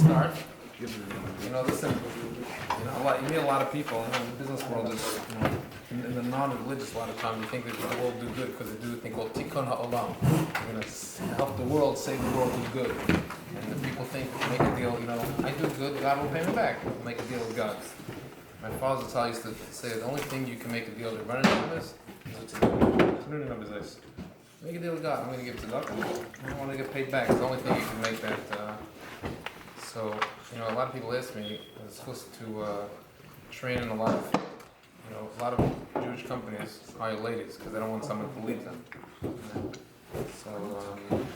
start, listen, you meet a lot of people in the business world. Is, in the non-religious, a lot of times you think that the world do good because they do a thing called tikkun ha'olam. You're going to help the world, save the world, do good. And the people think, make a deal, I do good, God will pay me back. Make a deal with God. My father used to say the only thing you can make a deal with Rebbeinu is make a deal with God. I'm going to give it to God. I don't want to get paid back. It's the only thing you can make that. So, a lot of people ask me, I was supposed to train in a lot of Jewish companies hire ladies because they don't want someone to lead them. So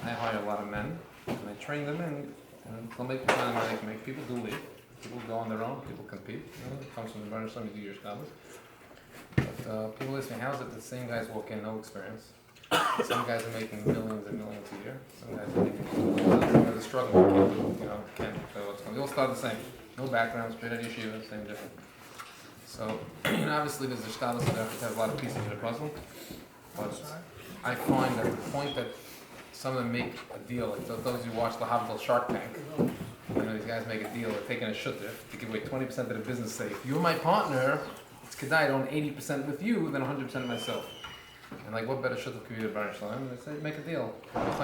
I hire a lot of men and I train them in, and they'll make the kind of money they can make. People do leave. People go on their own. People compete. It comes from the Rebbeinu Shalom, you do your scholars. But people ask me, how is it the same guys walk in, no experience? Some guys are making millions and millions a year. Some guys are making some guys are struggling. Can't. So they all start the same. No background, straight out of yeshiva, same different. So obviously there's a status that has a lot of pieces of the puzzle. But I find that the point that some of them make a deal, like those who watch the Havel Shark Tank, these guys make a deal, they're taking a shutter to give away 20% of the business. Say, if you're my partner, it's kedai, I own 80% with you, then 100% myself. And what better shuttle could be to Rebbeinu Shalom? They say, make a deal. At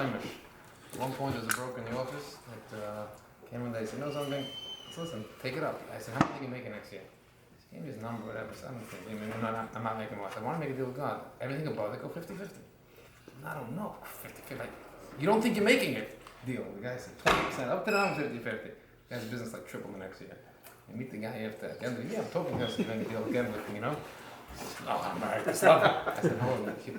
one point, there's a broker in the office that came one day and said, something? Listen, take it up. I said, how much do you make it next year? He gave me his number, whatever. So I'm not making much. I want to make a deal with God. Everything above it, go 50-50. I don't know. 50-50. You don't think you're making it? Deal. The guy said 20%, up to down 50-50. The guy's business triple the next year. You meet the guy at the end of the year, I'm talking to him, to make a deal again with me, Oh, I'm married. I said, hold on, you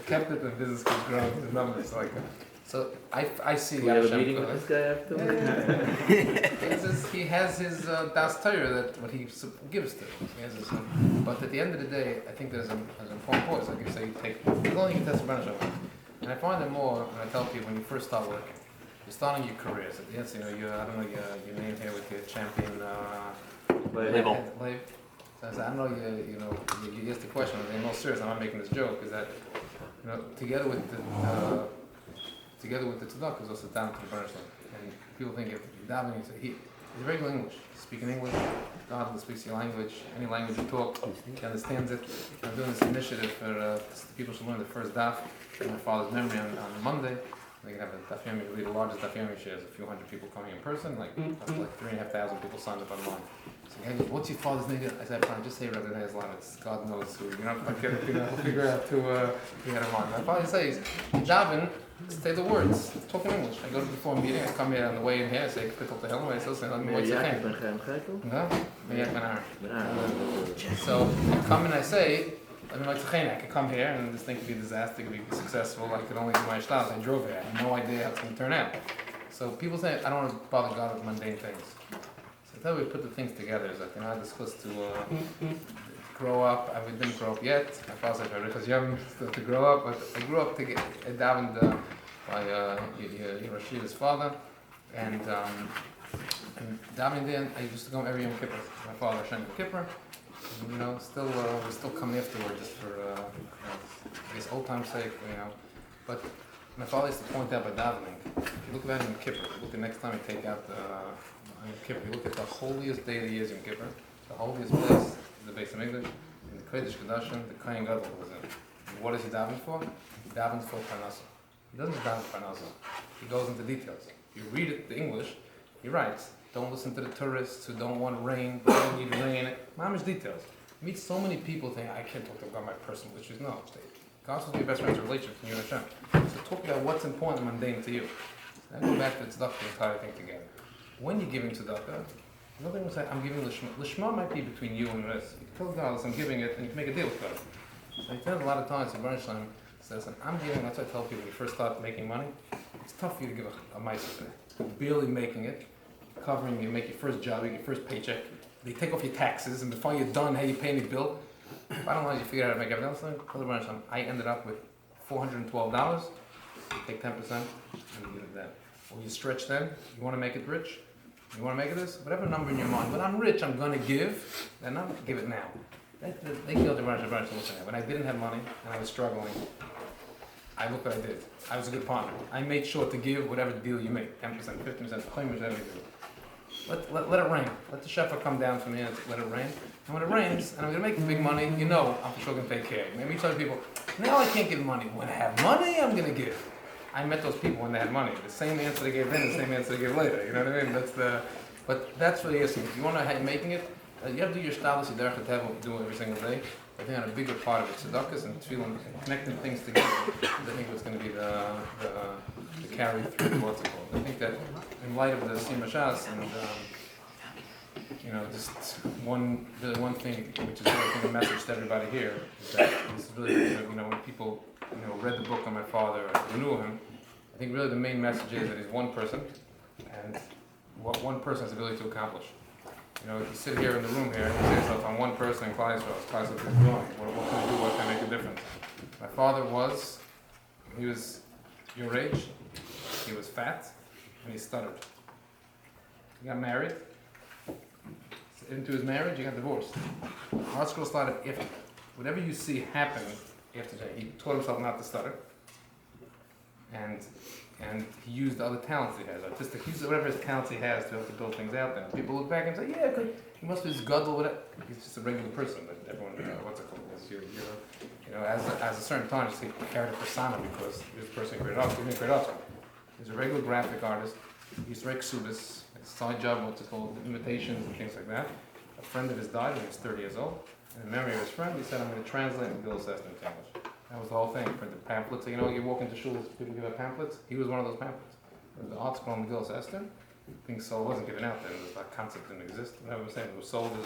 kept it, the business keeps growing, the numbers So I see. We have a meeting with this guy afterwards. He has his das Torah that what he gives to him. He has his, but at the end of the day, I think there's an important point. Like you say, there's only you can test Rebbeinu Shalom. And I find it more when I tell people when you first start working, you're starting your career. So yes, your name here with your champion label. So I said, I know you asked the question. I'm not serious. I'm not making this joke. Is that together with the tzedakah is also down to the Rebbeinu Shalom. And people think if you're davening, he's very good English. Speaking English, God speaks your language. Any language you talk, he understands it. I'm doing this initiative for people should learn the first daf in my father's memory on Monday. They can have a daf yomi, the largest daf yomi shares, a few hundred people coming in person, like 3,500 people signed up online. So he goes, what's your father's name? I said, just say Rebbe Zlotowitz. God knows who. We'll figure out who we had him on. My father says, you daven, say the words. Talk in English. I go to before a meeting, I come here on the way in here, I say, Pittel to Helen, I say, what's the thing? So I come and I say, I could come here and this thing could be a disaster, could be successful, I could only do my shtas. I drove here, I had no idea how it's going to turn out. So people say, I don't want to bother God with mundane things. So that's how we put the things together. Is that I discussed to grow up. I didn't grow up yet. My father said, because you haven't to grow up, but I grew up to get davened by Yerushia's father. And davening then, I used to go every Yom Kippur. My father, Hashem Kippur. We still come afterward just for, I guess, old time's sake, But my father used to point out by davening, if you look at it in Kippur, look the next time you take out Yom Kippur, you look at the holiest day of the year is Yom Kippur, the holiest place is the Beis HaMikdash, in the Kodesh Kodashim, the Kohen Gadol was in. And what is he davening for? He davens for Parnasa. He doesn't just daven for Parnasa. He goes into details. You read it, the English, he writes, don't listen to the tourists who don't want rain, they don't need rain. Mamish details. You meet so many people thinking, I can't talk to God my personal issues. No, God's supposed to be your best friend's relationship with you and Hashem. So talk about what's important and mundane to you. Then go back to the tzedakah, the entire thing together. When you're giving tzedakah, nothing will say, I'm giving lishma. Lishma might be between you and the rest. You tell God, I'm giving it, and you can make a deal with God. So I tell a lot of times, Rebbeinu Shalom says, I'm giving, that's what I tell people when you first start making money, it's tough for you to give a ma'aser. Barely making it. Covering, you make your first job, you get your first paycheck, they take off your taxes, and before you're done, hey, you pay me bill. If I don't know how you figure out how to make everything else, I ended up with $412, you take 10%, and you give it then. Or you stretch then, you want to make it rich, you want to make it this, whatever number in your mind, when I'm rich, I'm going to give, then I'm going to give it now. They killed the branch, listen, when I didn't have money, and I was struggling, I look what I did. I was a good partner. I made sure to give whatever deal you make, 10%, 50%, 20%, everything. Let it rain. Let the shepherd come down for me and let it rain. And when it rains, and I'm going to make big money, you know I'm for sure going to take care of you. Maybe you tell people, now I can't give money. When I have money, I'm going to give. I met those people when they had money. The same answer they gave then, the same answer they gave later. You know what I mean? But that's really it. If you want to know how you're making it, you have to do your style, your derech have what you do every single day. I think on a bigger part of it, tzedakahs and feeling and connecting things together. I think what's going to be the carry through what's it called. I think that in light of the Sima Shas and just one thing which is really a message to everybody here is that this is really when people read the book on my father and knew him, I think really the main message is that he's one person and what one person has the ability to accomplish. If you sit here in the room here and you say to yourself, I'm one person in Kleisfeld is growing. What can I do? What can I make a difference? My father he was your age, he was fat, and he stuttered. He got married. Into his marriage, he got divorced. Art school started after. Whatever you see happen after that, he taught himself not to stutter. And he used the other talents he has, artistic. He used whatever his talents he has to be able to build things out there. People look back and say, yeah, he must be this gadol with it. He's just a regular person, but everyone, what's it called? As a certain time, he carried a persona because he was a person who created art. He's a regular graphic artist. He used to write ksubis, his side job, what's it called, imitations and things like that. A friend of his died when he was 30 years old. And in memory of his friend, he said, I'm going to translate Megillah Esther into English. That was the whole thing. Printed pamphlets. You walk into shuls, people give out pamphlets. He was one of those pamphlets. The art school on Megillah Esther. Things sold wasn't given out then. That concept didn't exist. Whatever was saying, it was sold as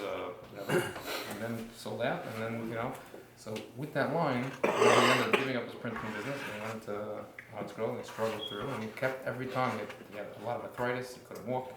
whatever, and then sold out, and then So with that line, he ended up giving up his printing business. And he went to art school and he struggled through, and he kept every time. He had a lot of arthritis. He couldn't walk.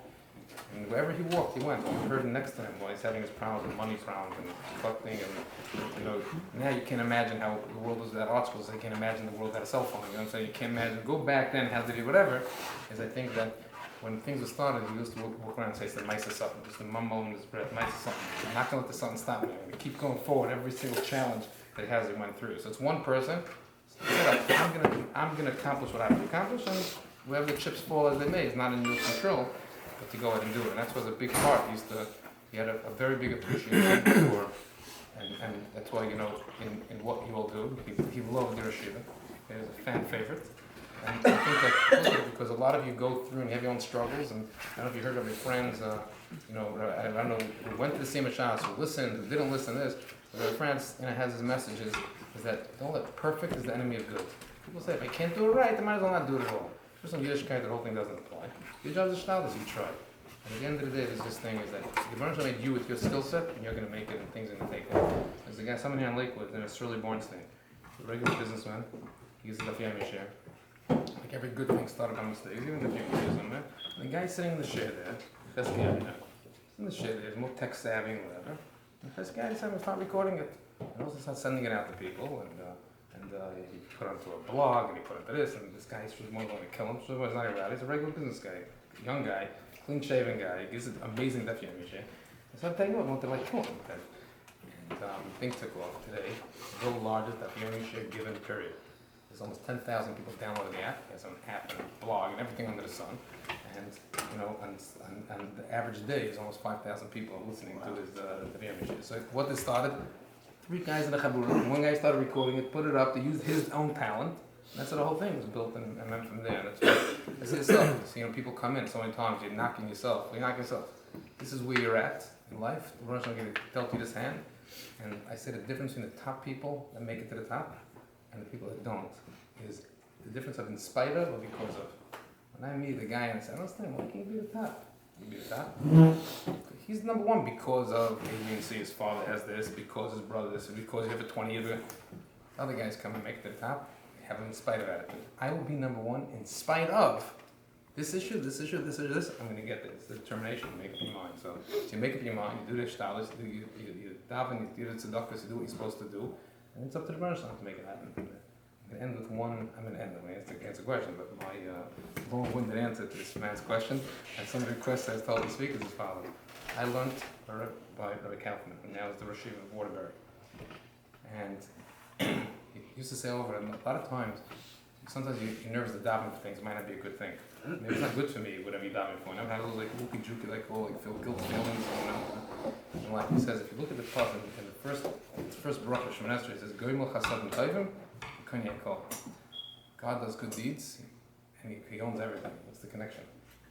And wherever he walked, he went. We heard him next to him while he's having his problems, money problems, and collecting, and now you can't imagine how the world was at art schools. So you can't imagine the world had a cell phone. You know what I'm saying? You can't imagine. Go back then, how did he, whatever? Is I think that when things were started, he used to walk around and say, "It's the mice or something," just the mumble in his breath, "Mice or something." I'm not gonna let the something stop me. I'm gonna keep going forward. Every single challenge that he has, he went through. So it's one person. I'm gonna accomplish what I have to accomplish, and wherever the chips fall as they may, it's not in your control. But to go ahead and do it, and that's was a big part. He had a very big appreciation for, and that's why in what you all do, he loved the yeshiva. He was a fan favorite, and I think that because a lot of you go through and you have your own struggles, and I don't know if you heard of your friends, I don't know who went to the same shas, who listened, who didn't listen to this, but their friends has his messages is that don't let perfect is the enemy of good. People say if I can't do it right, I might as well not do it at all. For some Yiddishkeit, the whole thing doesn't apply. Your job is shtadlus, you try. And at the end of the day, there's this thing is that the Baruch made you with your skill set, and you're going to make it, and things are going to take off. There's a guy, someone here in Lakewood, and it's Shirley Bornstein, a regular businessman. He's a Daf Yomi share. Like every good thing started by mistakes, even Daf Yomi shares on that. And the guy's sitting in the share there, best guy I know. In the share there, he's more tech savvy and whatever. And the guy decided to start recording it. And also start sending it out to people, and he put it onto a blog, and he put it into this, and this guy was more going to kill him, so he's not about it. He's a regular business guy, young guy, clean-shaven guy, he gives it amazing Daf Yomi share. So I'm telling you what, I want to kill him. And things took off today. The largest Daf Yomi share given period. There's almost 10,000 people downloading the app. He has an app and a blog and everything under the sun. And and the average day is almost 5,000 people listening to his Daf Yomi share. So what this started, 3 guys in the Chabura, one guy started recording it, put it up, they used his own talent. That's how the whole thing was built, and then from there, that's yourself. So, people come in so many times, you're knocking yourself. You knock yourself. This is where you're at in life. The Rosh Hashanah dealt you this hand, and I say the difference between the top people that make it to the top and the people that don't is the difference of in spite of or because of. When I meet the guy and I say, I don't understand, why can't you be the top? You be the top. He's number one because of his father has this, because his brother this, because you have a 20-year. Other guys come and make it to the top. Have in spite of attitude. I will be number one in spite of this issue, this. I'm going to get this. It's the determination. Make up your mind. So you make up your mind. You do the shtalis. You daven. You do the tzedakahs. You do what you're supposed to do, and it's up to the Baruch to make it happen. I'm going to end with one. I'm going to end. I'm going to answer a question, but my long-winded answer to this man's question and some of the requests I was told to speak is as follows. I learned by Rabbi Kaufman, and now it's the Rosh Yeshiva of Waterbury, and he used to say over, and a lot of times, sometimes you're nervous to daven for things. It might not be a good thing. Maybe it's not good for me, whatever you daven for. I never had a little like wookie jooky, like all like feel guilt feelings, you know. And like he says, if you look at the pasuk in the first bracha Shemoneh Esrei, it says Goyimel Chasadim Tovim Konye Kol. God does good deeds, and he owns everything. What's the connection?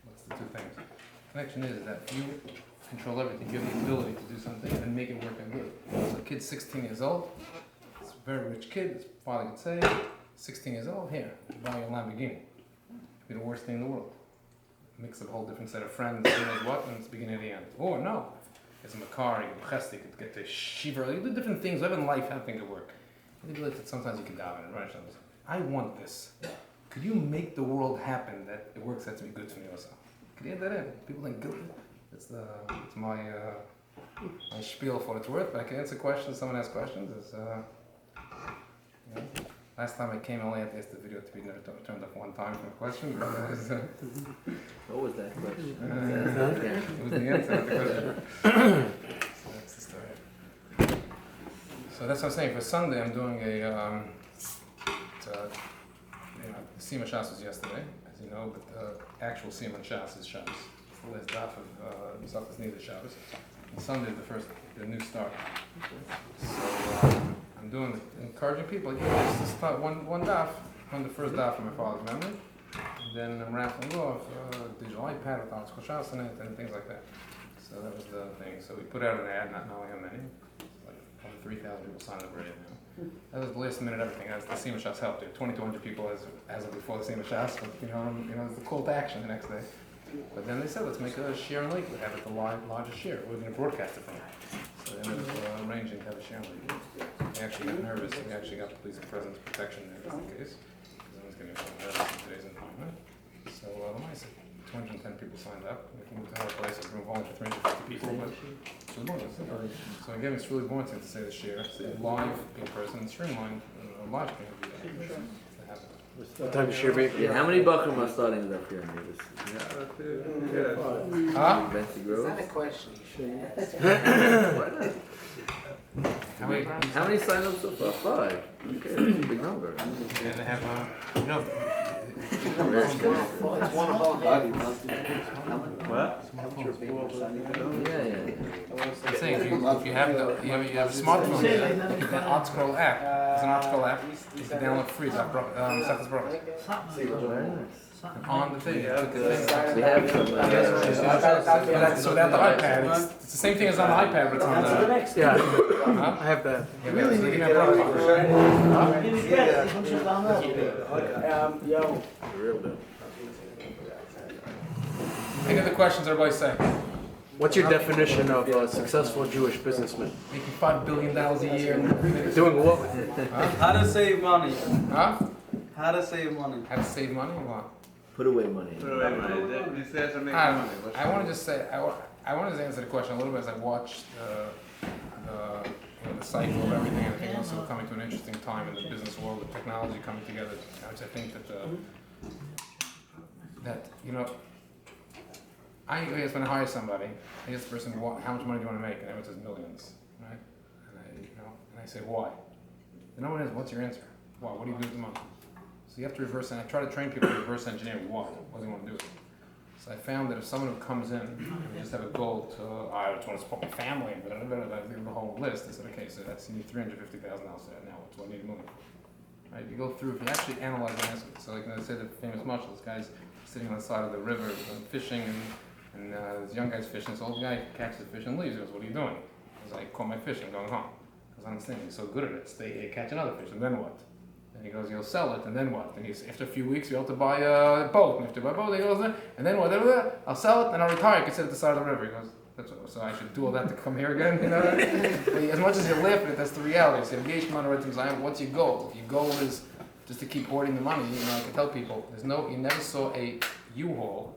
What's the two things? The connection is that you control everything. You have the ability to do something and make it work and good. So a kid's 16 years old. It's a very rich kid. His father could say, 16 years old, here, buy your Lamborghini. It'd be the worst thing in the world. Mix up a whole different set of friends, who knows what, and it's the beginning of the end. Or no, it's a makar, you could get the shiva, you do different things, whatever in life, how things work. Maybe like that sometimes you can daven and write something. I want this. Could you make the world happen that it works out to be good for me also? Could you add that in? People think good. It's my spiel for what it's worth, but I can answer questions. Someone asks questions. Last time I came, I only had to ask the video to be turned off one time for a question. What was that question? It was the answer to the question. So that's the story. So that's what I'm saying. For Sunday, I'm doing a Sima Shas was yesterday, as you know, but the actual Sima Shas is Shabbos. It's the last daf of Masachas Nida Shabbos. And Sunday is the new start. So I'm encouraging people. Just to start one daf, on the first daf from my father's memory. And then I'm raffling off digital iPad with Arts Koshas in it and things like that. So that was the thing. So we put out an ad, not knowing how many. Like over 3,000 people signed up already now. That was the last minute everything. As the Sima Shas helped it. 2,200 people as of before the Sima Shas, but you know, it's the call to action the next day. But then they said, let's make a share in Lakewood, have it the largest share. We're going to broadcast it from it. So they ended up arranging to have a share in Lakewood. They actually got nervous. We actually got police presence protection there just in case. Because no one's getting nervous in today's environment. So I said 210 people signed up. We can move to another place. We're volume for 350 people, but it's really bonus. So again, it's really wanting to say the share. It's live in person, streamlined, live stream to happen. What time is share break? Yeah, how many Bachram are starting up here in this? Huh? Fancy Is Grove? that a question you should ask? Why not? How How many sign-ups so far? 5. Okay, big number. Yeah, they have, It's one of all What? Yeah. I'm saying if you have a smartphone, that ArtScroll app. It's an ArtScroll app. You can download free. Seth's Brothers. Very nice. On the thing. We have some. So without the iPad, it's the same thing as on the iPad, but it's on the. Yeah, Huh? I have that. Yeah, really need to get a Real deal. Any other questions everybody say? What's your definition of a successful Jewish businessman? Making $5 billion a year. Doing what with it? How to save money? Huh? How to save money? How to save money? What? Put away money. I want to just say, I want to answer the question a little bit as I watched the cycle of everything. I think also we're coming to an interesting time in the business world, the technology coming together. Which I think that I guess when I hire somebody, I ask the person, how much money do you want to make? And everyone says millions, right? And I say, why? And no one asks, what's your answer? Why? What do you do with the money? So you have to reverse, and I try to train people to reverse engineer why. What do they want to do with it? So I found that if someone who comes in and they just have a goal to, I just want to support my family, but I give the whole list. I said, okay, so that's, you need $350,000 for that. Now, what do I need a million? Right? You go through, if you actually analyze the answer. So like I say, the famous marshal, this guy's sitting on the side of the river fishing, and this young guy's fishing. So old guy catches the fish and leaves. He goes, what are you doing? I was like, caught my fish, I'm going home. Because I understand, he's so good at it. Stay here, catch another fish, and then what? And he goes, you'll sell it, and then what? And he's, after a few weeks, you'll have to buy a boat. And after you buy a boat, he goes, and then what? I'll sell it, and I'll retire. I can sit at the side of the river. He goes, that's what, so I should do all that to come here again, you know? But as much as you laugh at it, that's the reality. So what's your goal? If your goal is just to keep hoarding the money, I can tell people, you never saw a U-Haul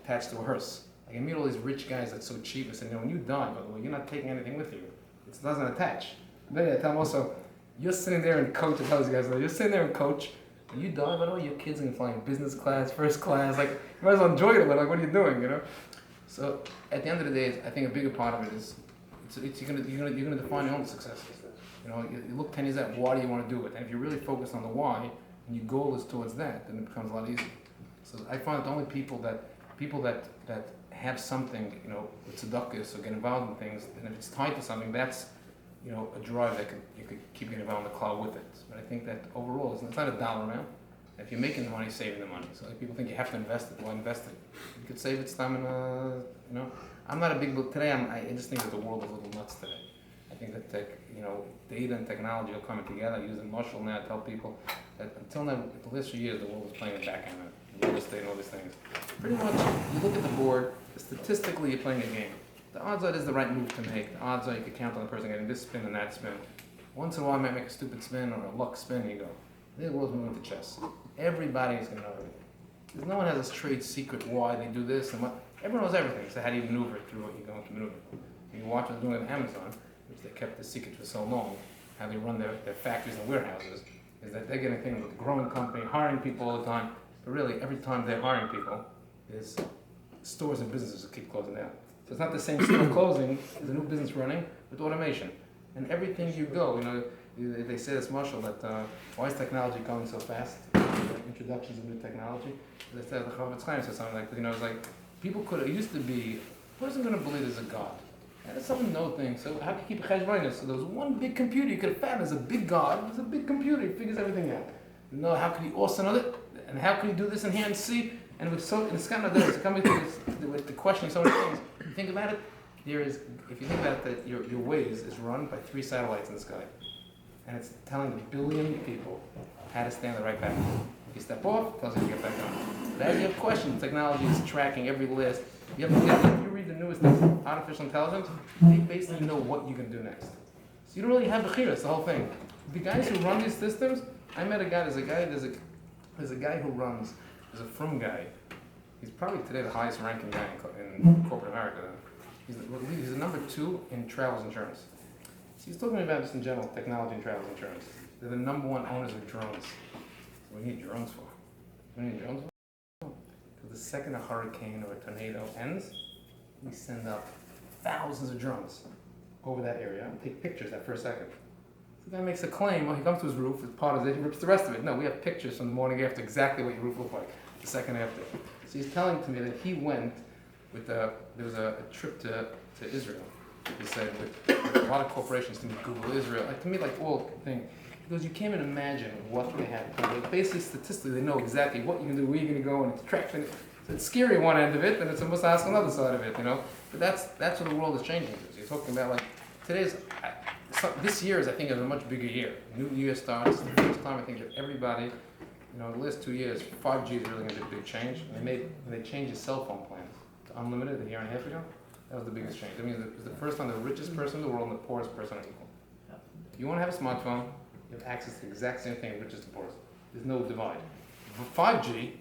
attached to a hearse. Like, I meet all these rich guys that's so cheap. I said, when you die, by the way, you're not taking anything with you. It doesn't attach. Then I tell them also, you're sitting there and coach, I tell these guys, you're sitting there and coach, and you die, by the way, your kids are going to fly in business class, first class, like, you might as well enjoy it, but like, what are you doing, So, at the end of the day, I think a bigger part of it is, you're gonna define your own success. You look 10 years out, why do you want to do it? And if you're really focused on the why, and and your goal is towards that, then it becomes a lot easier. So I find that only people that have something, with tzedakah or get involved in things, and if it's tied to something, that's, a drive that you could keep getting involved in the cloud with it. But I think that overall, it's not a dollar amount. If you're making the money, saving the money. So like people think you have to invest it. Well, invest it. You could save it time in, I'm not a big, today I just think that the world is a little nuts today. I think that data and technology are coming together. I use the muscle now to tell people that until now, the last few years, the world was playing the back end of real estate and all these things. Pretty much, you look at the board, statistically you're playing a game. The odds are it is the right move to make. The odds are you could count on the person getting this spin and that spin. Once in a while, I might make a stupid spin or a luck spin, and you go, the world's moving to chess. Everybody is going to know everything. Because no one has this trade secret why they do this and what. Everyone knows everything. So how do you maneuver through what you're going to maneuver? You watch what they're doing at Amazon, which they kept the secret for so long, how they run their factories and warehouses, is that they're getting things with a growing company, hiring people all the time. But really, every time they're hiring people, there's stores and businesses that keep closing down. So it's not the same store closing, there's a new business running with automation. And everything you go, they say this, Marshall, that why is technology going so fast? Introductions of new technology. They said the Chofetz Chaim said something like, it's like people it used to be, who isn't going to believe there's a God? How does someone know things? So how can you keep a cheshbonos? So there was one big computer you could have found. There's a big God. There's a big computer. He figures everything out. How could he also know that? And how can he do this in here and see? And with it's kind of this coming to this with the questioning so many things. You think about it. If you think about it, that your Waze is run by 3 satellites in the sky, and it's telling a billion people how to stay on the right path. If you step off, it tells you to get back on. But as you have questions, technology is tracking every list. If you read the newest things, artificial intelligence, they basically know what you can do next. So you don't really have bechira, the whole thing. The guys who run these systems, I met a guy, there's a guy who runs, there's a frum guy. He's probably today the highest ranking guy in corporate America. He's the number 2 in travels insurance. So he's talking about just in general, technology and travels insurance. They're the number 1 owners of drones. What do you need drones for? What do you need drones for? Because the second a hurricane or a tornado ends, we send up thousands of drones over that area and take pictures that first second. So the guy makes a claim, he comes to his roof, it's part of it, he rips the rest of it. No, we have pictures from the morning after exactly what your roof looked like, the second after. So he's telling to me that he went with there was a trip to Israel. He said with a lot of corporations to meet Google Israel, to me like all thing. He goes, you can't even imagine what they have. Basically, statistically, they know exactly what you can do, where you're going to go, and it's tracking. So it's scary one end of it, and it's almost ask another side of it, But that's what the world is changing. So you're talking about like this year is I think is a much bigger year. New year starts. The first time I think that everybody, the last 2 years, 5G is really going to be a big change. And they changed the cell phone plans to unlimited a year and a half ago. That was the biggest change. I mean, it was the first time the richest person in the world and the poorest person are equal. If you want to have a smartphone, you have access to the exact same thing, richest and poorest. There's no divide. For 5G,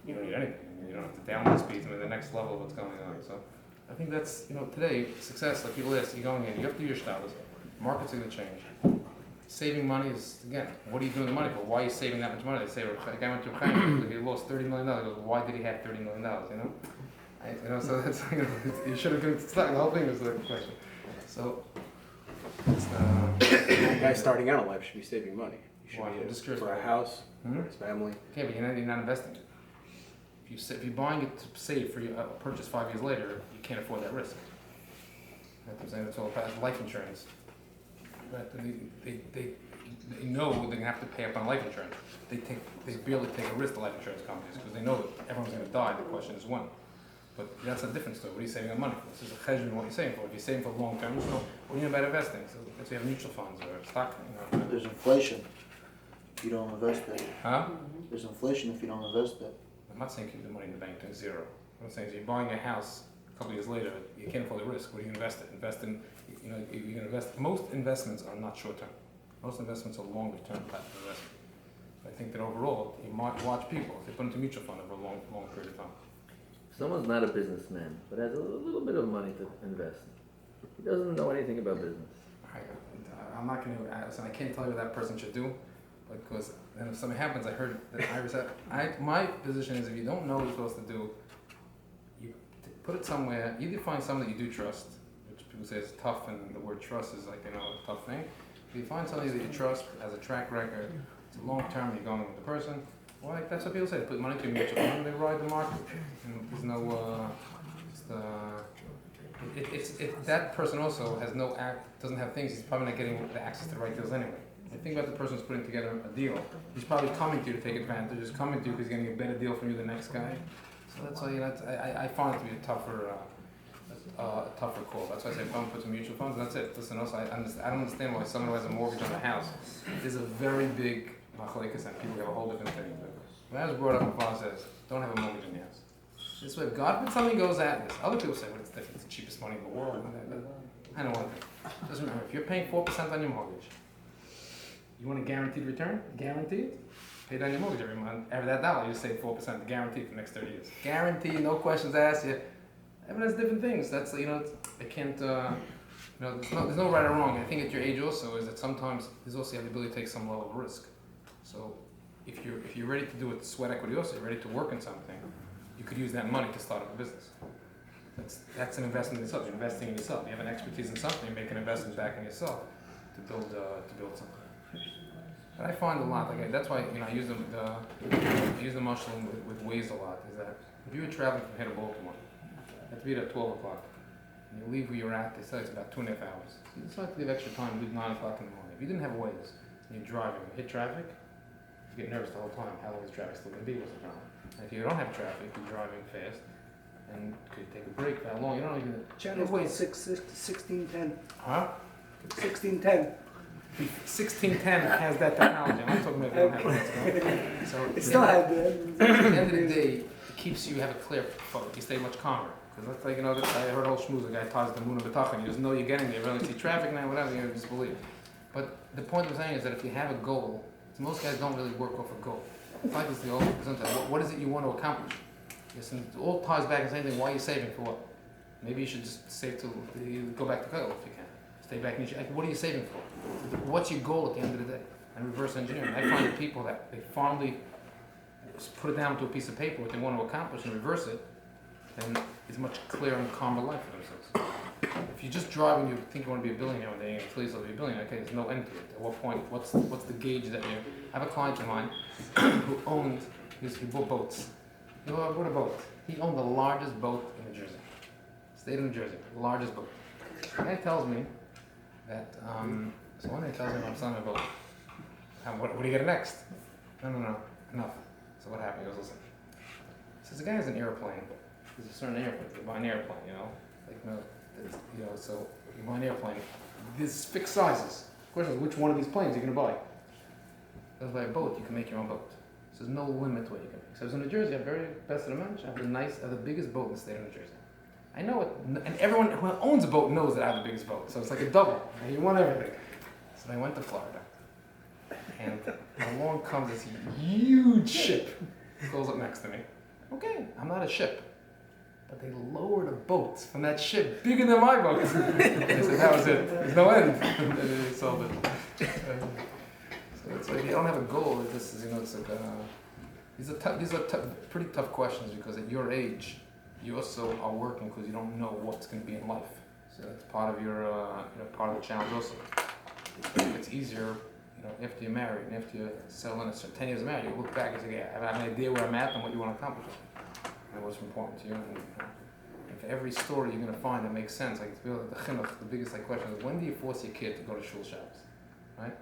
you don't need anything. You don't have to download speeds. The next level of what's going on. So I think that's, today, success, like people ask, you're going in, you have to do your status. Markets are going to change. Saving money is, again, what are you doing the money for? Why are you saving that much money? They say, a guy went to Chaim, he lost $30 million. He goes, why did he have $30 million, so that's, you should have been stuck. The whole thing was the question. So, it's A guy starting out in life should be saving money. You should Why? I'm be just curious for a about house, for his family. okay, but you're not investing it. If you're buying it to save for your purchase 5 years later, you can't afford that risk. That's what I'm saying. That's all about life insurance. Right? They know they're going to have to pay up on life insurance. They barely take a risk, the life insurance companies, because they know that everyone's going to die. The question is when. But that's a different story. What are you saving on money for? This is a cheshbon what you're saving for. If you're saving for long term, so what do you know about investing? So let's say you have mutual funds or stock. There's inflation if you don't invest it. Huh? There's inflation if you don't invest it. I'm not saying keep the money in the bank to zero. What I'm saying is you're buying a house a couple of years later, you can't afford the risk. What do you invest it? Invest in, you can invest. Most investments are not short term. Most investments are longer term type of investment. I think that overall, you might watch people if they put into mutual fund over a long period of time. Someone's not a businessman, but has a little bit of money to invest. He doesn't know anything about business. I'm not going to, I can't tell you what that person should do, because then if something happens, I heard that Ira said, my position is if you don't know what you're supposed to do, you put it somewhere, either find someone that you do trust, which people say is tough, and the word trust is like, a tough thing. If you find somebody that you trust, has a track record, it's long term, you're going with the person. Well, like, that's what people say. They put money to a mutual fund, they ride the market. And there's no, that person also has doesn't have things. He's probably not getting the access to the right deals anyway. I think about the person who's putting together a deal. He's probably coming to you to take advantage. He's coming to you because he's getting a better deal from you than the next guy. So that's why I find it to be a tougher call. That's why I say if put some mutual funds, and that's it. Listen, also I don't understand why someone who has a mortgage on a house is a very big machlekes, and people have a whole different thing. When I was brought up, my father says, don't have a mortgage in your house. This way, God forbid something goes at this. Other people say, well, it's different. It's the cheapest money in the world. I don't want to. Doesn't matter. If you're paying 4% on your mortgage, you want a guaranteed return? Guaranteed? Pay down your mortgage every month. Every that dollar, you save 4% guaranteed for the next 30 years. Guaranteed, no questions asked. Everyone has different things. That's, they can't, there's no right or wrong. I think at your age also is that sometimes there's also the ability to take some level of risk. So if you're ready to do it, sweat equity also, you're ready to work in something, you could use that money to start up a business. That's an investment in yourself. You're investing in yourself. You have an expertise in something, you make an investment back in yourself to build something. But I find a lot, that's why I use the mushroom with ways a lot, is that if you were traveling from here to Baltimore, you have to be there at 12 o'clock, and you leave where you're at, they say it's about 2.5 hours. So you decide to leave extra time, leave 9 o'clock in the morning. If you didn't have Waze, and you're driving, you hit traffic, you get nervous the whole time. How long is traffic still going to be? What's the problem? And if you don't have traffic, you're driving fast, and could take a break for how long? You don't even Channel Waze. 1610. Huh? 1610. 1610 has that technology. I'm not talking about if you don't have it. So It still had that. at the end of the day, it keeps you have a clear focus. You stay much calmer. Because that's like, I heard old schmooze, the guy ties the moon of B'tachan. You just know you're getting there. You really see traffic now, whatever, you just believe. But the point I'm saying is that if you have a goal, most guys don't really work off a goal. It's like it's the old, what is it you want to accomplish? Yes, and it all ties back to the same thing. Why are you saving for what? Maybe you should just save to go back to college if you can. Stay back in your, what are you saving for? What's your goal at the end of the day? And reverse engineering. I find that people that they fondly put it down to a piece of paper what they want to accomplish and reverse it, then it's a much clearer and calmer life for themselves. If you just drive and you think you want to be a billionaire one day and you please be a billionaire, okay, there's no end to it. At what point, what's the gauge that you I have a client of mine who owned, he bought boats. He bought a boat. He owned the largest boat in New Jersey. State of New Jersey, the largest boat. The guy tells me that, so one day he tells me I'm selling a boat. What do you get next? No, enough. So what happened? He goes, listen. He says, the guy has an airplane. There's a certain airplane. You buy an airplane, so you buy an airplane. There's fixed sizes. The question is, which one of these planes are you going to buy? He goes, buy a boat, you can make your own boat. So there's no limit to what you can make. So in New Jersey, I have very best of the mention. I have the biggest boat in the state of New Jersey. I know it, and everyone who owns a boat knows that I have the biggest boat. So it's like a double. You want everything. So I went to Florida. And along comes this huge ship. Goes up next to me. Okay, I'm not a ship. But they lowered a boat from that ship bigger than my boat. They said that was it. There's no end. And they sold it. So it's like you don't have a goal. This is, it's like these are pretty tough questions because at your age, you also are working because you don't know what's going to be in life. So that's part of your part of the challenge also. It's easier. After you're married and after you settle in, 10 years of marriage, you look back and say, yeah, I have an idea where I'm at and what you want to accomplish. And what's important to you. And for every story you're going to find that makes sense, like the biggest question is, when do you force your kid to go to shul Shabbos? Right?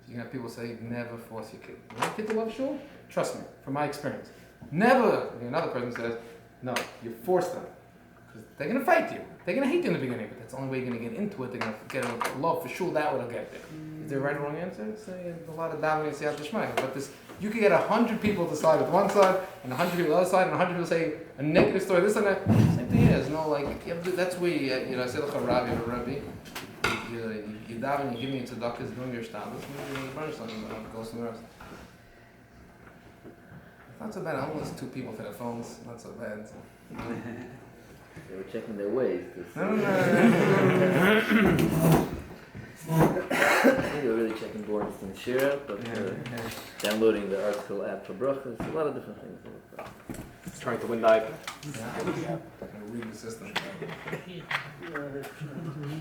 So you have people say, never force your kid. You want your kid to love shul? Trust me, from my experience. Never! Another person says, no, you force them. Because they're going to fight you. They're going to hate you in the beginning, but that's the only way you're going to get into it. They're going to get a love for shul, that will get there. Is there a right or wrong answer? Say a lot of davening and siyat d'shmaya. But you could get 100 people to side with one side, and 100 people on the other side, and 100 people say a negative story, this and that. Same thing here. There's no that's where I say like a rabbi or a rabbi. You daven, you give me a tzedakah, doing your shtaddus, maybe you burn something, go somewhere else. Not so bad. I only listen 2 people to their phones. Not so bad. They were checking their ways. No. I think they're really checking boards and Shira, but downloading the article app for brachas, a lot of different things. Trying to win the iPad. Yeah. reading the system.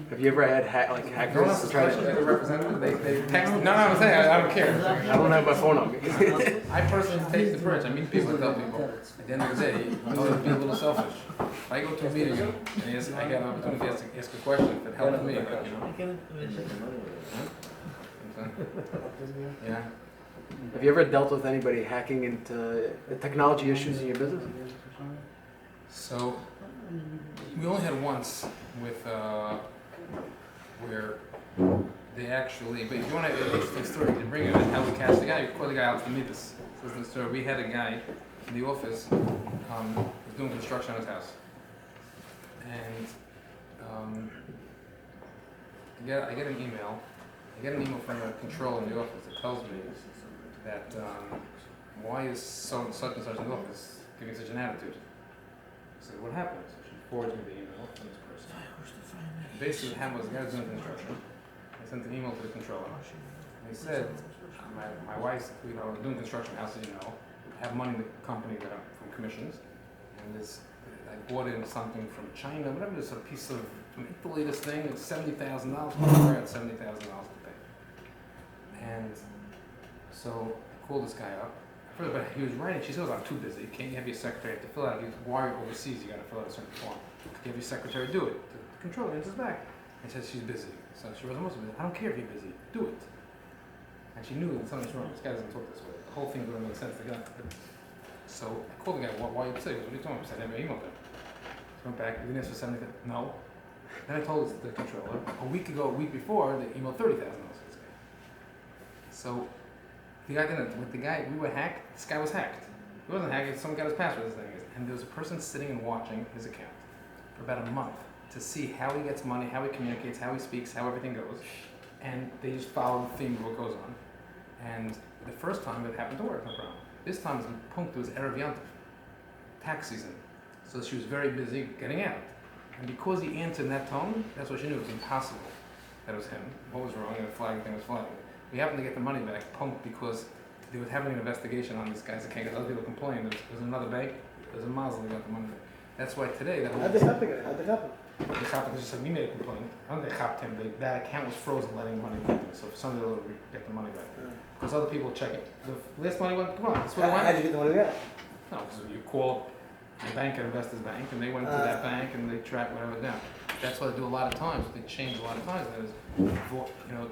Have you ever had No one hackers else is try touching to? the representative. They text. No, I'm saying I don't care. I don't have my phone on me. I personally take the bridge. I meet people and tell people. At the end of the day, you know, be a little selfish. If I go to a meeting and I get an opportunity to ask a question that helps me, like, you know. Yeah. Have you ever dealt with anybody hacking into technology issues in your business? So we only had once with where they actually. But if you want an interesting story, you bring it. How we catch the guy? You call the guy out to meet us. So this is the story. We had a guy in the office was doing construction on his house, and I get an email. I get an email from a controller in the office that tells me that why is such and such in the office giving such an attitude? I said, what happened? So she forwards me the email from this person. Basically, what happened was the guy was doing construction. I sent an email to the controller. And he said, my wife's, you know, doing construction houses, you know, have money in the company that I'm from commissions, and this I bought in something from China, whatever. It's a piece of from Italy. This thing, it's $70,000. We're at $70,000 to pay. And so I called this guy up. First, but he was writing. She says, "I'm too busy. Can't you have your secretary to fill out? You wire overseas. You got to fill out a certain form. You have your secretary do it." The controller answers back and says she's busy. So she was almost busy. I don't care if you're busy. Do it. And she knew that something's wrong. This guy doesn't talk this way. The whole thing doesn't make sense to the guy. So I called the guy. Why are you busy? What are you talking about? I said, I never emailed him. So I went back. You didn't ask for 70,000? No. Then I told the controller a week before, they emailed $30,000 to this guy. So the guy didn't. With the guy, we were hacked. This guy was hacked. He wasn't hacked. Someone got his password. This thing is, and there was a person sitting and watching his account for about a month to see how he gets money, how he communicates, how he speaks, how everything goes, and they just follow the theme of what goes on. And the first time it happened to her, no problem. This time it was Punkt, it was Erev Yantif, tax season. So she was very busy getting out. And because he answered in that tone, that's what she knew. It was impossible that it was him. What was wrong? And the flag thing was flagging. We happened to get the money back, Punkt, because they were having an investigation on this guy's account. Because other people complained. There's another bank. There's a Mazel that got the money back. That's why today that How'd this happen? How'd this happen? the cop just said we made a complaint. I don't think they copped him. That account was frozen, letting money go. So for some of they'll get the money back. Because other people check it. The last money went. Come on, that's what it How'd went. you get the money back? No, because you call the bank at Investors Bank, and they went to that bank and they track whatever down. That's what they do a lot of times. They change a lot of times. That is, you know,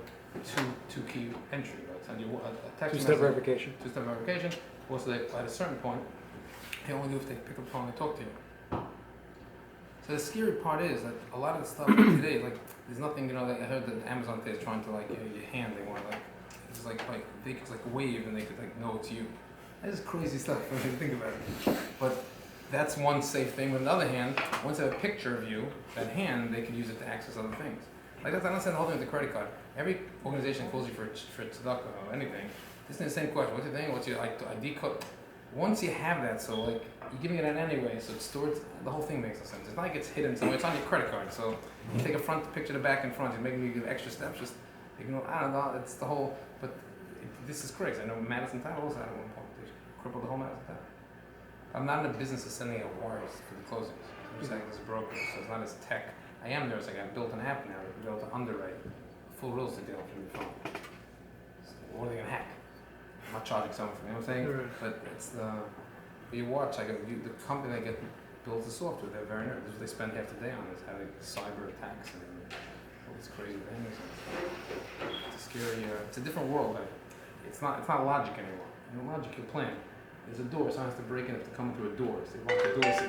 two key entry. Right? Send you a text Two-step message, verification. two-step verification. Also, they, at a certain point, they only do if they pick up the phone and talk to you. So the scary part is that a lot of the stuff today, like, there's nothing, you know, like I heard that Amazon today is trying to, like, your hand, they want, like, it's like they could, like, wave and they could, like, know it's you. That is crazy stuff when you think about it. But that's one safe thing. But on the other hand, once they have a picture of you, that hand, they can use it to access other things. Like, that's, I understand the whole thing with the credit card. Every organization calls you for tzedakah or anything. It's the same question. What's your thing? What's your ID code? Once you have that, so like you're giving it out anyway, so it's stored. The whole thing makes no sense. It's not like it's hidden somewhere. It's on your credit card. So you take a front picture, the back and front. You're making me give extra steps. Just ignore. I don't know. It's the whole. But this is crazy. I know Madison Town also had at one point. They crippled the whole Madison Town. I'm not in the business of sending out wires for the closings. I'm just saying as a broker, so it's not as tech. I am there. It's like I've built an app now to be able to underwrite a full real estate deal from your phone. So what are they gonna hack? I'm not charging someone for, you know what I'm saying? Right. But it's the, but you watch, like, the company that builds the software, they're very nervous. They spend half the day on is having cyber attacks and all these crazy things. It's a scary, it's a different world. Like, it's not logic anymore. In the logic you plan, there's a door, someone has to break in, if they come through a door. So they lock the door, so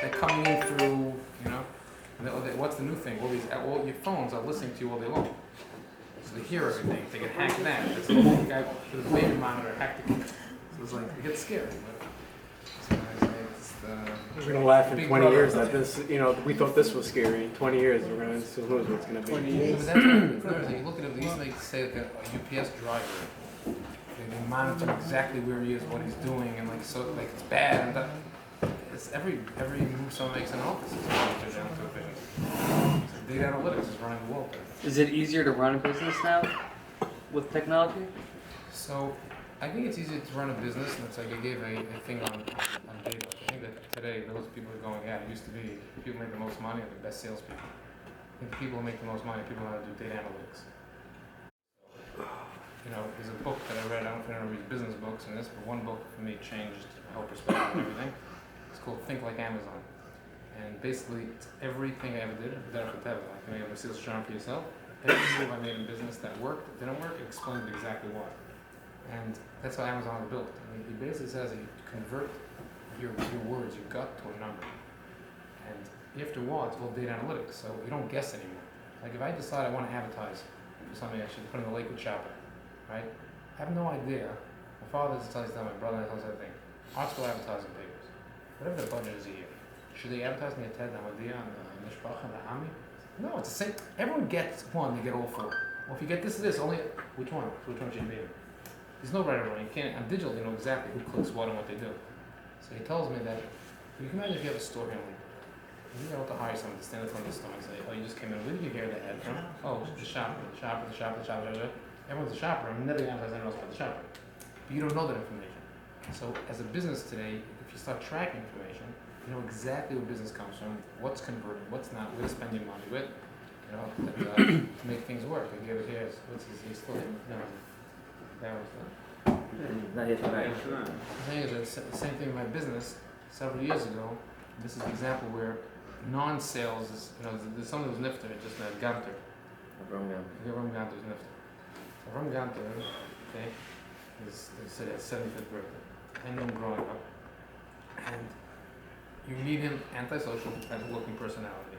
they're coming in through, you know? And what's the new thing? All your phones are listening to you all day long. So they hear everything. They can hack that. That's the whole guy with his baby monitor hacked it. So it's like, it gets scary. But that's what I say. It's the We're gonna laugh in big 20 brother. years that this, you know, we thought this was scary. In 20 years, we're gonna still knows what it's gonna be. 20 Yeah, years. but that's what, it's interesting. You look at it, they used to say that a UPS driver, they monitor exactly where he is, what he's doing, and like, so, like, it's bad. And that, it's every move someone makes in office is monitored down to efficiency. So data analytics is running the world. Is it easier to run a business now with technology? So I think it's easier to run a business, and it's like I gave a thing on data. I think that today, those people are going out. It used to be people make the most money are the best salespeople. I think the people who make the most money are people who know how to do data analytics. You know, there's a book that I read, I don't know if anyone reads business books and this, but one book for me changed my whole perspective and everything. It's called Think Like Amazon. And basically, it's everything I ever did, like you made a sales charm for yourself. Every move I made in business that worked, that didn't work, it explained exactly why. And that's how Amazon was built. I mean, it basically says that you convert your words, your gut, to a number. And afterwards, it's all data analytics, so you don't guess anymore. Like if I decide I want to advertise for something I should put in the Lakewood Shopper, right? I have no idea. My father just tells that, my brother tells that thing. Article advertising papers. Whatever the budget is a year. Should they advertise in the TED, Namadia, and the Mishpacha, and the Ami? No, it's the same. Everyone gets one, they get all four. Well, if you get this, only, which one? Which one should you be in? There's no right or wrong. You can't, on digital, you know exactly who clicks what and what they do. So he tells me that, you can imagine if you have a store handler. You know to hire someone to stand in front of the store and say, oh, you just came in, where did you hear that ad from? Oh, the shopper. Everyone's a shopper. I'm never going to advertise anyone else but the shopper. But you don't know that information. So as a business today, if you start tracking information, you know exactly where business comes from, what's converting, what's not, where to spend your money with, you know, and, to make things work. Like the other here, what's his, he's still in, no, that was Not here tonight. the thing is, it's the same thing in my business several years ago. This is an example where non-sales is, you know, there's someone who's nifter, just Ganter. Avram Ganter is nifter. Avram Ganter, okay, they said he had 75th birthday. I knew him growing up. And you meet him, antisocial, looking personality.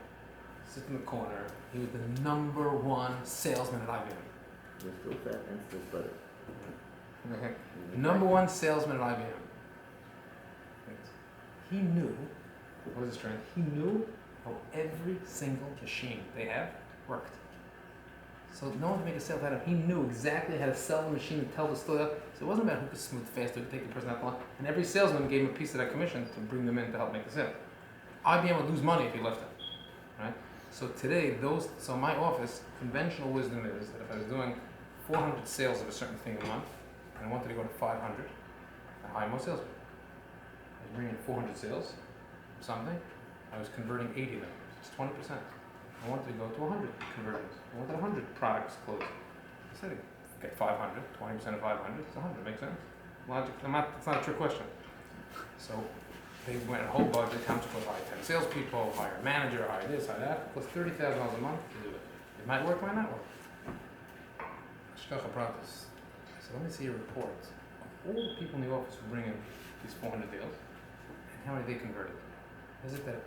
Sits in the corner. He was the #1 salesman at IBM. You're still fat and still sweaty. Okay. #1 salesman at IBM. He knew, what is his strength? He knew how every single machine they have worked. So no one could make a sale without him. He knew exactly how to sell the machine and tell the story. So it wasn't about who could smooth faster, take the person out the line. And every salesman gave him a piece of that commission to bring them in to help make the sale. IBM would lose money if he left it, right? So today, so my office, conventional wisdom is that if I was doing 400 sales of a certain thing a month, and I wanted to go to 500, I hire more salespeople. I was bringing 400 sales of something, I was converting 80 of them. It's 20%. I wanted to go to 100 conversions. I wanted 100 products closed. I said, okay, 500, 20% of 500, it's 100. Makes sense? Logic. It's not a trick question. So they went a whole budget. Comes to hire 10 salespeople, hire a manager, hire this, hire that. It costs $30,000 a month to do it. It might work, might not work. Shkacha Pratis. I said, let me see a report of all the people in the office who bring in these 400 deals and how many they converted. Is it that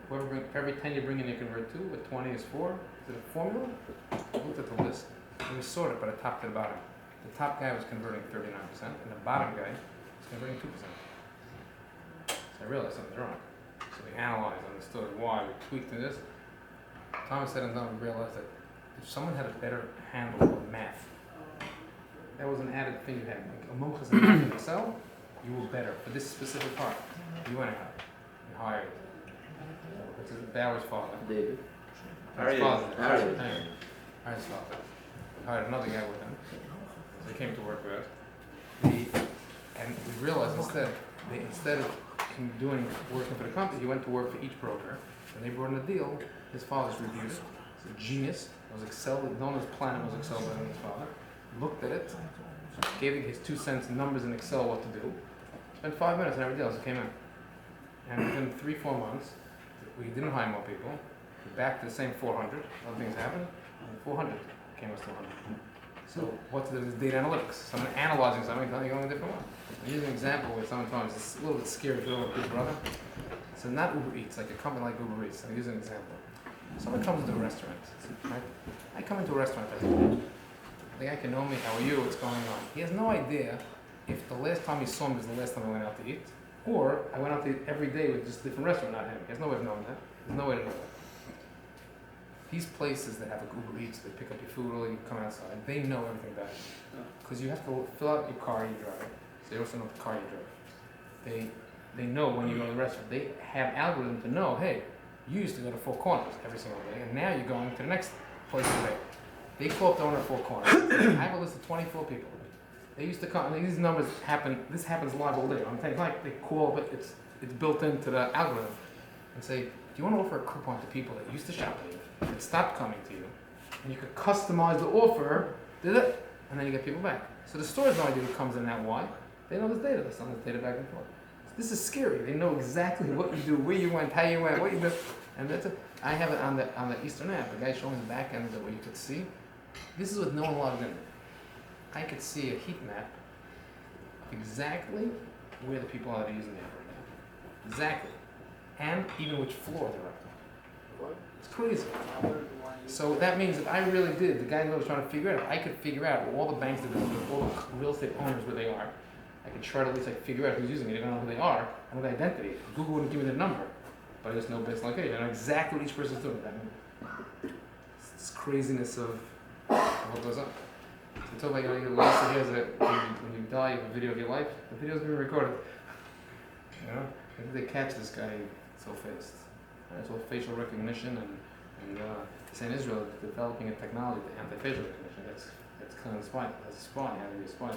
every 10 you bring in, you convert 2, but 20 is 4? Is it a formula? I looked at the list. It was sorted by the top to the bottom. The top guy was converting 39%, and the bottom guy was converting 2%. So I realized something's wrong. So we analyzed, understood why, we tweaked this. Thomas said and done, we realized that if someone had a better handle on math, that was an added thing you had. Like a monk in math in Excel, you were better for this specific part. You went ahead and hired. This is Bauer's father. David. His father. Harry. Harry's father. Hired another guy with him. So he came to work with us. And we realized instead of him working for the company, he went to work for each broker. When they brought in a deal, his father's reviews. He's a genius. It was Excel. Known as Planet was Excel better than his father. Looked at it, gave his 2 cents numbers in Excel what to do. Spent 5 minutes on every deal as it came in. And within 3-4 months, we didn't hire more people. We're back to the same 400. Other things happened. And 400 came us to 100. So what's the data analytics? Someone analyzing something, telling you going a different way. I'm using an example where sometimes it's a little bit scary to a big brother. So not Uber Eats, like a company like Uber Eats. I'll use an example. Someone comes into a restaurant, right? I come into a restaurant every day. The guy can know me, how are you, what's going on. He has no idea if the last time he saw me was the last time I went out to eat, or I went out to eat every day with just a different restaurant, not him. He has no way of knowing that. There's no way to know that. These places that have a Uber Eats, they pick up your food or you come outside, they know everything about it. Because you have to fill out your car you drive. So they also know the car you drive. They know when you go to the restaurant. They have algorithms to know, hey, you used to go to Four Corners every single day, and now you're going to the next place today. They call up the owner of Four Corners. I have a list of 24 people. They used to come, and these numbers happen, this happens live all day. I'm saying, it's like they call, but it's built into the algorithm. and say, do you want to offer a coupon to people that used to shop with you, that stopped coming to you, and you could customize the offer, did it, and then you get people back. So the store has no idea who comes in at why. They know this data. They send this data back and forth. This is scary. They know exactly what you do, where you went, how you went, what you did, and that's it. I have it on the Eastern app. The guy showing the back end of what you could see. This is with no one logged in. I could see a heat map of exactly where the people are that are using the app right now. Exactly. And even which floor they're up. It's crazy. So that means if I really did, the guy who was trying to figure it out, I could figure out all the banks that are doing it, all the real estate owners where they are. I could try to at least figure out who's using it. I don't know who they are. I know the identity. Google wouldn't give me their number, but I just know based on location. I know exactly what each person's doing. It's this craziness of what goes on. So you talk about your last years that when you die, you have a video of your life. The video's being recorded. You know, I think they catch this guy so fast. That's all facial recognition and in Israel developing a technology, the anti-facial recognition. That's kind of spy. That's a spy. How do you spy?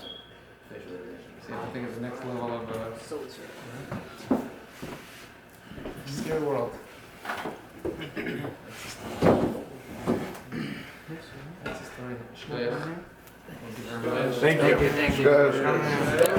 Facial recognition. See, I think it's the next level of scary world. That's the story. Thank you very much. Thank you. Thank you.